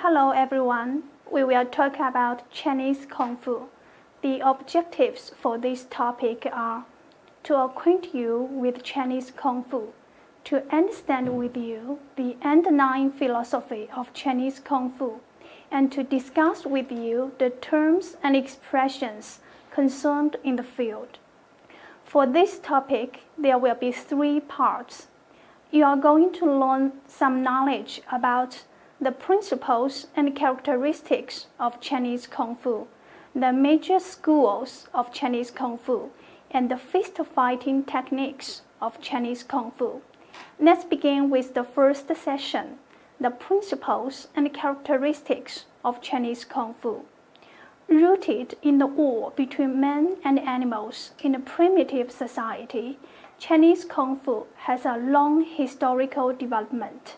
Hello everyone, we will talk about Chinese Kung Fu. The objectives for this topic are to acquaint you with Chinese Kung Fu, to understand with you the underlying philosophy of Chinese Kung Fu, and to discuss with you the terms and expressions concerned in the field. For this topic, there will be 3 parts. You are going to learn some knowledge about the principles and characteristics of Chinese Kung Fu, the major schools of Chinese Kung Fu, and the fist fighting techniques of Chinese Kung Fu. Let's begin with the first session, the principles and characteristics of Chinese Kung Fu. Rooted in the war between men and animals in a primitive society, Chinese Kung Fu has a long historical development.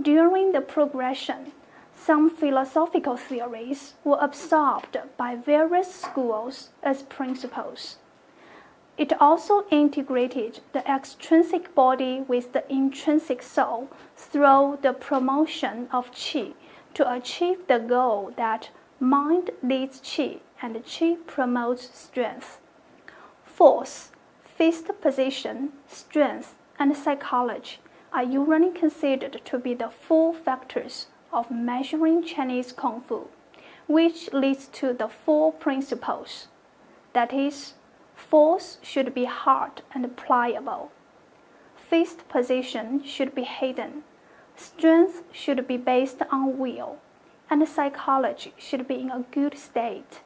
During the progression, some philosophical theories were absorbed by various schools as principles. It also integrated the extrinsic body with the intrinsic soul through the promotion of qi to achieve the goal that mind leads qi and qi promotes strength. Force, fist position, strength, and psychology are usually considered to be the 4 factors of measuring Chinese Kung Fu, which leads to the 4 principles. That is, force should be hard and pliable. Fist position should be hidden. Strength should be based on will, and psychology should be in a good state.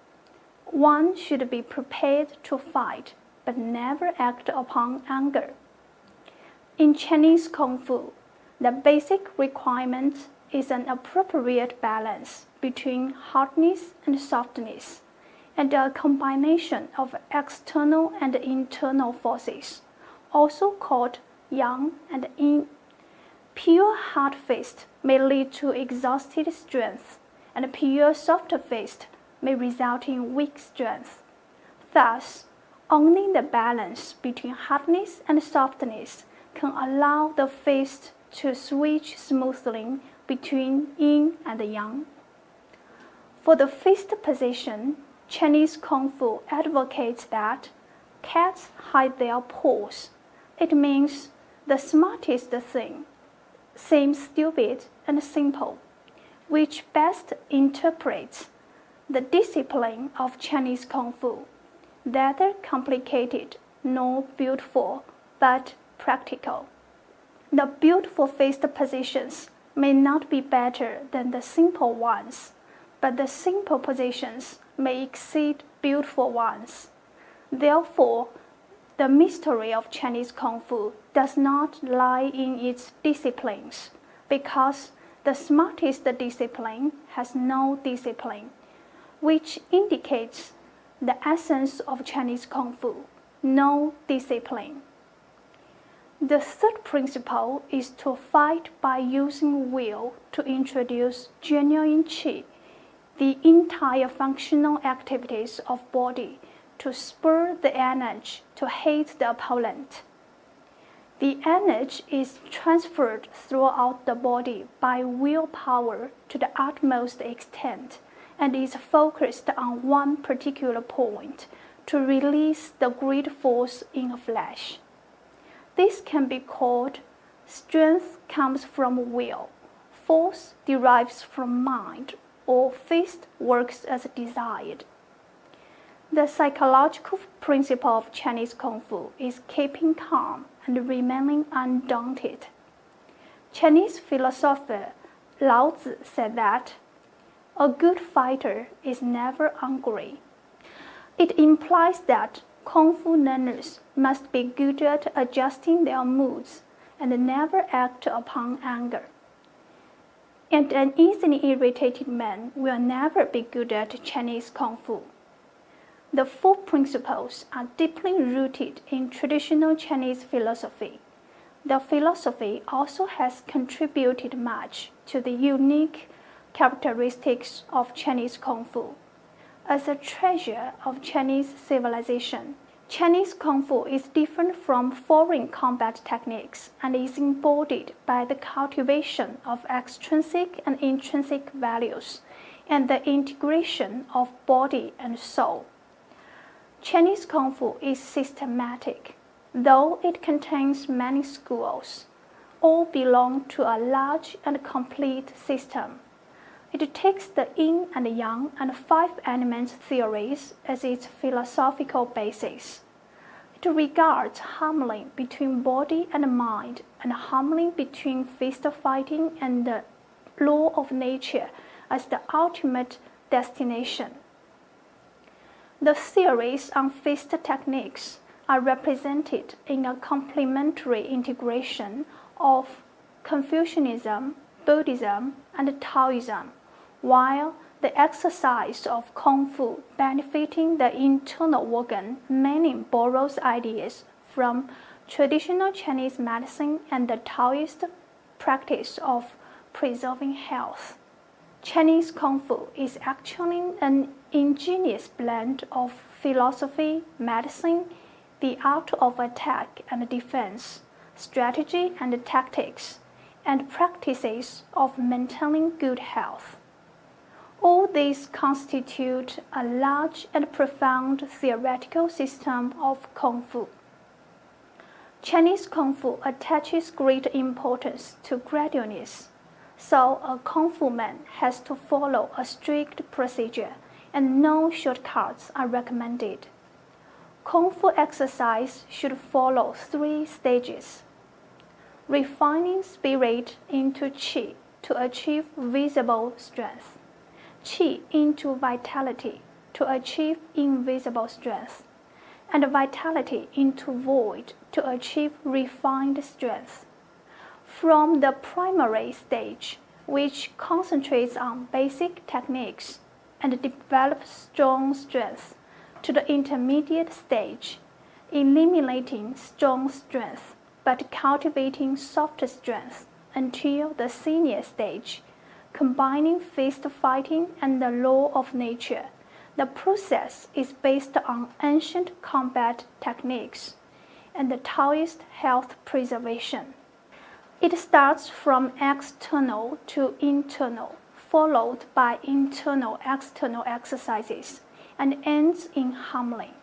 One should be prepared to fight, but never act upon anger. In Chinese Kung Fu, the basic requirement is an appropriate balance between hardness and softness, and a combination of external and internal forces, also called yang and yin. Pure hard fist may lead to exhausted strength, and pure soft fist may result in weak strength. Thus, only the balance between hardness and softness can allow the fist to switch smoothly between yin and yang. For the fist position, Chinese Kung Fu advocates that cats hide their paws. It means the smartest thing seems stupid and simple, which best interprets the discipline of Chinese Kung Fu, neither complicated nor beautiful, but practical. The beautiful fist positions may not be better than the simple ones, but the simple positions may exceed beautiful ones. Therefore, the mystery of Chinese Kung Fu does not lie in its disciplines, because the smartest discipline has no discipline, which indicates the essence of Chinese Kung Fu, no discipline. The third principle is to fight by using will to introduce genuine qi, the entire functional activities of body, to spur the energy to hate the opponent. The energy is transferred throughout the body by willpower to the utmost extent and is focused on one particular point to release the great force in the flesh. This can be called strength comes from will, force derives from mind, or fist works as desired. The psychological principle of Chinese Kung Fu is keeping calm and remaining undaunted. Chinese philosopher Laozi said that a good fighter is never angry. It implies that Kung Fu learners must be good at adjusting their moods and never act upon anger. And an easily irritated man will never be good at Chinese Kung Fu. The 4 principles are deeply rooted in traditional Chinese philosophy. The philosophy also has contributed much to the unique characteristics of Chinese Kung Fu. As a treasure of Chinese civilization, Chinese Kung Fu is different from foreign combat techniques and is embodied by the cultivation of extrinsic and intrinsic values and the integration of body and soul. Chinese Kung Fu is systematic, though it contains many schools. All belong to a large and complete system. It takes the yin and yang and five elements theories as its philosophical basis. It regards harmony between body and mind and harmony between fist fighting and the law of nature as the ultimate destination. The theories on fist techniques are represented in a complementary integration of Confucianism, Buddhism, and Daoism, while the exercise of Kung Fu benefiting the internal organ mainly borrows ideas from traditional Chinese medicine and the Taoist practice of preserving health. Chinese Kung Fu is actually an ingenious blend of philosophy, medicine, the art of attack and defense, strategy and tactics, and practices of maintaining good health. All these constitute a large and profound theoretical system of Kung Fu. Chinese Kung Fu attaches great importance to gradualness, so a Kung Fu man has to follow a strict procedure and no shortcuts are recommended. Kung Fu exercise should follow 3 stages: refining spirit into qi to achieve visible strength, qi into vitality to achieve invisible strength, and vitality into void to achieve refined strength. From the primary stage, which concentrates on basic techniques and develops strong strength, to the intermediate stage, eliminating strong strength but cultivating soft strength until the senior stage, combining fist fighting and the law of nature. The process is based on ancient combat techniques and the Taoist health preservation. It starts from external to internal, followed by internal-external exercises, and ends in harmony.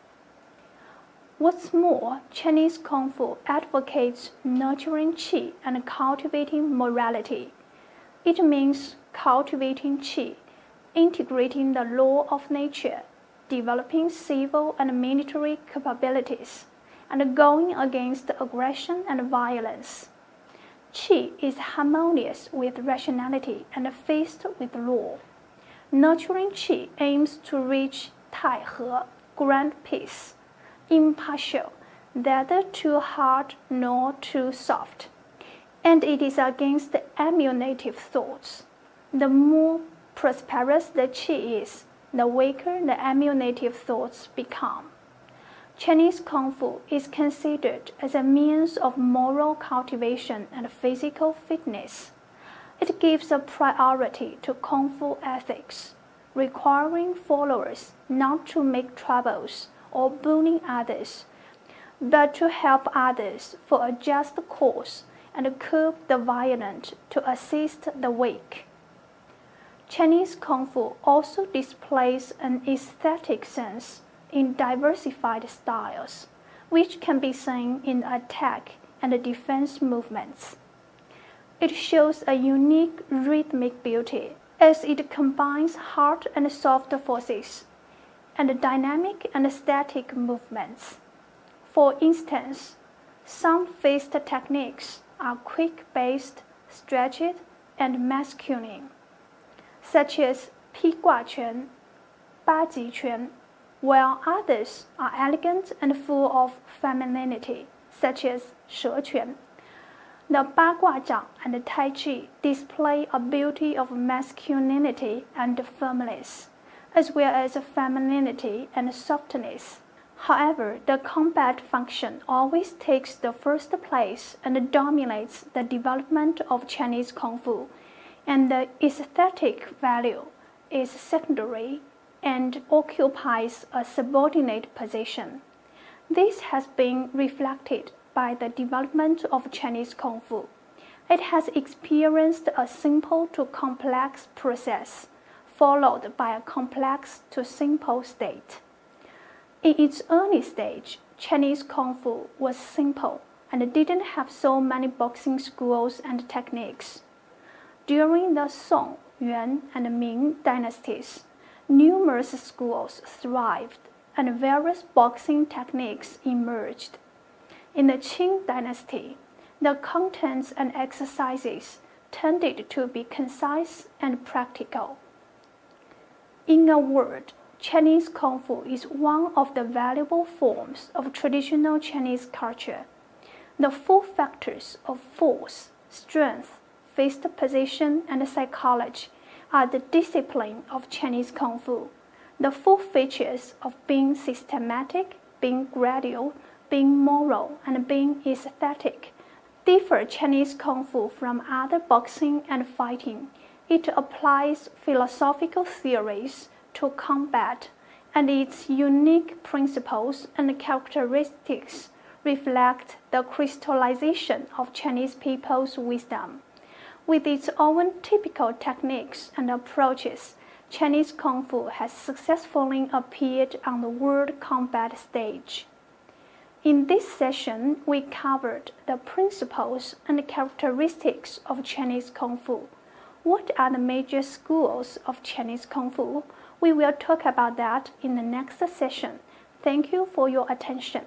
What's more, Chinese Kung Fu advocates nurturing qi and cultivating morality. It means cultivating qi, integrating the law of nature, developing civil and military capabilities, and going against aggression and violence. Qi is harmonious with rationality and fist with law. Nurturing qi aims to reach taihe, grand peace, impartial, neither too hard nor too soft. And it is against the emulative thoughts. The more prosperous the qi is, the weaker the emulative thoughts become. Chinese Kung Fu is considered as a means of moral cultivation and physical fitness. It gives a priority to Kung Fu ethics, requiring followers not to make troubles or bullying others, but to help others for a just cause and curb the violent to assist the weak. Chinese Kung Fu also displays an aesthetic sense in diversified styles, which can be seen in attack and defense movements. It shows a unique rhythmic beauty as it combines hard and soft forces and dynamic and static movements. For instance, some fist techniques are quick-based, stretched, and masculine, such as 披挂拳, 八极拳, while others are elegant and full of femininity, such as 蛇拳. The 八卦掌 and Tai Chi display a beauty of masculinity and firmness, as well as femininity and softness. However, the combat function always takes the first place and dominates the development of Chinese Kung Fu, and the aesthetic value is secondary and occupies a subordinate position. This has been reflected by the development of Chinese Kung Fu. It has experienced a simple to complex process, followed by a complex to simple state. In its early stage, Chinese Kung Fu was simple and didn't have so many boxing schools and techniques. During the Song, Yuan, and Ming dynasties, numerous schools thrived and various boxing techniques emerged. In the Qing dynasty, the contents and exercises tended to be concise and practical. In a word, Chinese Kung Fu is one of the valuable forms of traditional Chinese culture. The 4 factors of force, strength, fist position, and psychology are the discipline of Chinese Kung Fu. The 4 features of being systematic, being gradual, being moral, and being aesthetic differ Chinese Kung Fu from other boxing and fighting. It applies philosophical theories to combat, and its unique principles and characteristics reflect the crystallization of Chinese people's wisdom. With its own typical techniques and approaches, Chinese Kung Fu has successfully appeared on the world combat stage. In this session, we covered the principles and characteristics of Chinese Kung Fu. What are the major schools of Chinese Kung Fu? We will talk about that in the next session. Thank you for your attention.